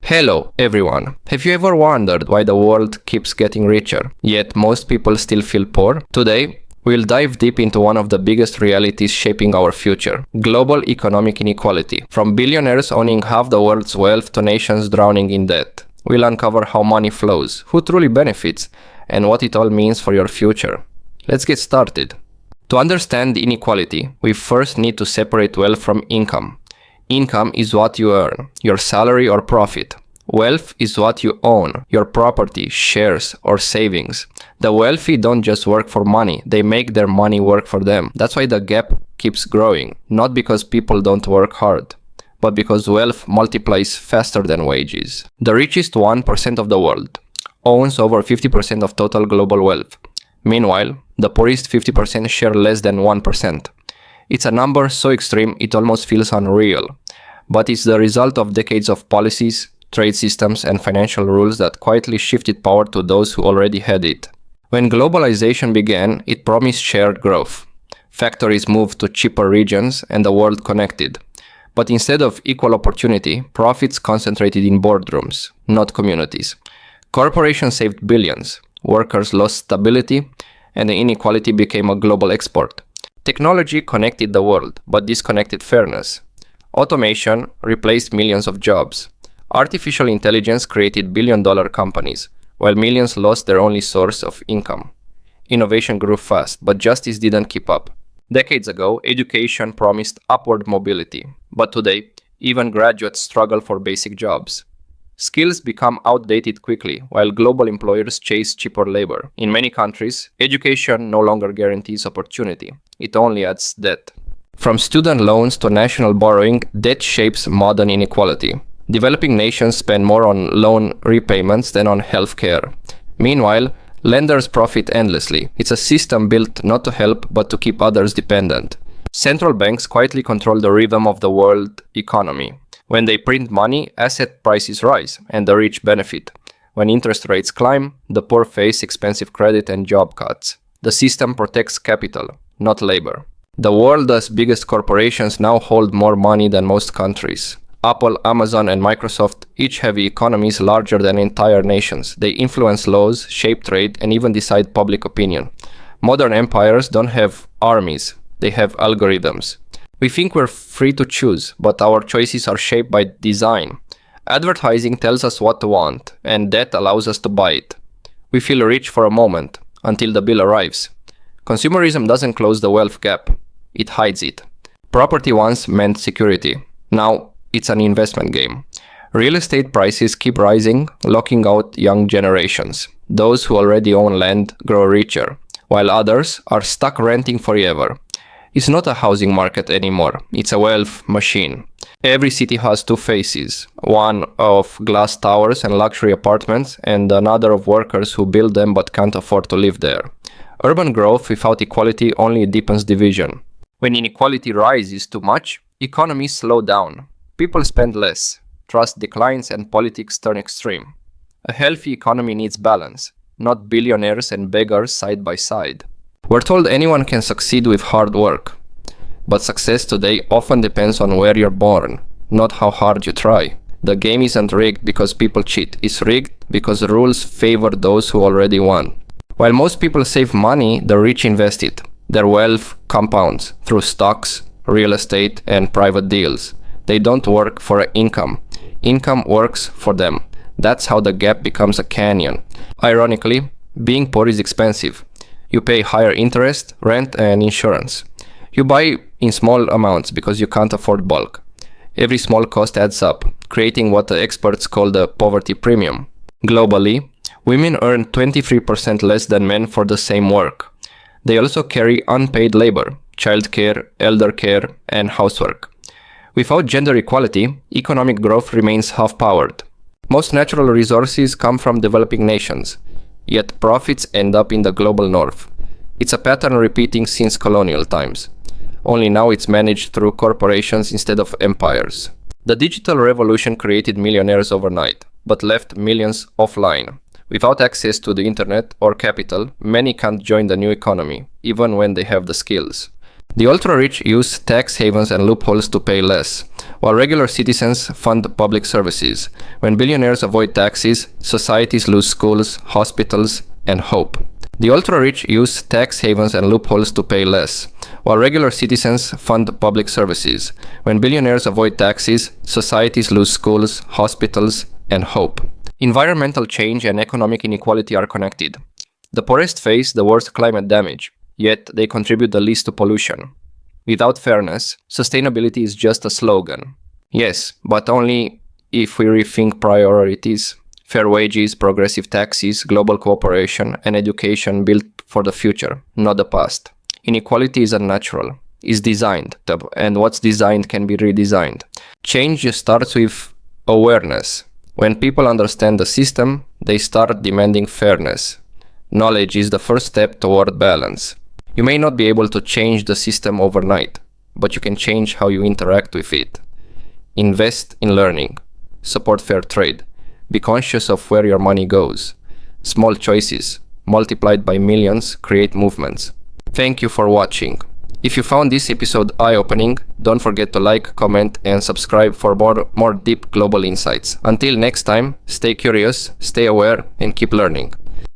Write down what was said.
Hello, everyone. Have you ever wondered why the world keeps getting richer, yet most people still feel poor? Today, we'll dive deep into one of the biggest realities shaping our future: global economic inequality. From billionaires owning half the world's wealth to nations drowning in debt. We'll uncover how money flows, who truly benefits, and what it all means for your future. Let's get started. To understand inequality, we first need to separate wealth from income. Income is what you earn, your salary or profit. Wealth is what you own, your property, shares, or savings. The wealthy don't just work for money, they make their money work for them. That's why the gap keeps growing, not because people don't work hard, but because wealth multiplies faster than wages. The richest 1% of the world owns over 50% of total global wealth. Meanwhile, the poorest 50% share less than 1%. It's a number so extreme it almost feels unreal, but it's the result of decades of policies, trade systems, and financial rules that quietly shifted power to those who already had it. When globalization began, it promised shared growth. Factories moved to cheaper regions and the world connected. But instead of equal opportunity, profits concentrated in boardrooms, not communities. Corporations saved billions, workers lost stability, and the inequality became a global export. Technology connected the world, but disconnected fairness. Automation replaced millions of jobs. Artificial intelligence created billion-dollar companies, while millions lost their only source of income. Innovation grew fast, but justice didn't keep up. Decades ago, education promised upward mobility, but today, even graduates struggle for basic jobs. Skills become outdated quickly, while global employers chase cheaper labor. In many countries, education no longer guarantees opportunity. It only adds debt. From student loans to national borrowing, debt shapes modern inequality. Developing nations spend more on loan repayments than on healthcare. Meanwhile, lenders profit endlessly. It's a system built not to help, but to keep others dependent. Central banks quietly control the rhythm of the world economy. When they print money, asset prices rise, and the rich benefit. When interest rates climb, the poor face expensive credit and job cuts. The system protects capital, not labor. The world's biggest corporations now hold more money than most countries. Apple, Amazon, and Microsoft each have economies larger than entire nations. They influence laws, shape trade, and even decide public opinion. Modern empires don't have armies, they have algorithms. We think we're free to choose, but our choices are shaped by design. Advertising tells us what to want, and debt allows us to buy it. We feel rich for a moment, until the bill arrives. Consumerism doesn't close the wealth gap, it hides it. Property once meant security. Now, it's an investment game. Real estate prices keep rising, locking out young generations. Those who already own land grow richer, while others are stuck renting forever. It's not a housing market anymore, it's a wealth machine. Every city has two faces, one of glass towers and luxury apartments, and another of workers who build them but can't afford to live there. Urban growth without equality only deepens division. When inequality rises too much, economies slow down. People spend less, trust declines, and politics turn extreme. A healthy economy needs balance, not billionaires and beggars side by side. We're told anyone can succeed with hard work, but success today often depends on where you're born, not how hard you try. The game isn't rigged because people cheat, it's rigged because rules favor those who already won. While most people save money, the rich invest it. Their wealth compounds through stocks, real estate, and private deals. They don't work for income. Income works for them. That's how the gap becomes a canyon. Ironically, being poor is expensive. You pay higher interest, rent, and insurance. You buy in small amounts because you can't afford bulk. Every small cost adds up, creating what the experts call the poverty premium. Globally, women earn 23% less than men for the same work. They also carry unpaid labor, childcare, elder care, and housework. Without gender equality, economic growth remains half-powered. Most natural resources come from developing nations, yet profits end up in the global north. It's a pattern repeating since colonial times. Only now it's managed through corporations instead of empires. The digital revolution created millionaires overnight, but left millions offline. Without access to the internet or capital, many can't join the new economy, even when they have the skills. The ultra-rich use tax havens and loopholes to pay less, while regular citizens fund public services. When billionaires avoid taxes, societies lose schools, hospitals, and hope. The ultra-rich use tax havens and loopholes to pay less, while regular citizens fund public services. When billionaires avoid taxes, societies lose schools, hospitals, and hope. Environmental change and economic inequality are connected. The poorest face the worst climate damage, yet they contribute the least to pollution. Without fairness, sustainability is just a slogan. Yes, but only if we rethink priorities. Fair wages, progressive taxes, global cooperation, and education built for the future, not the past. Inequality is unnatural, is designed, and what's designed can be redesigned. Change just starts with awareness. When people understand the system, they start demanding fairness. Knowledge is the first step toward balance. You may not be able to change the system overnight, but you can change how you interact with it. Invest in learning. Support fair trade. Be conscious of where your money goes. Small choices, multiplied by millions, create movements. Thank you for watching. If you found this episode eye-opening, don't forget to like, comment, and subscribe for more deep global insights. Until next time, stay curious, stay aware, and keep learning.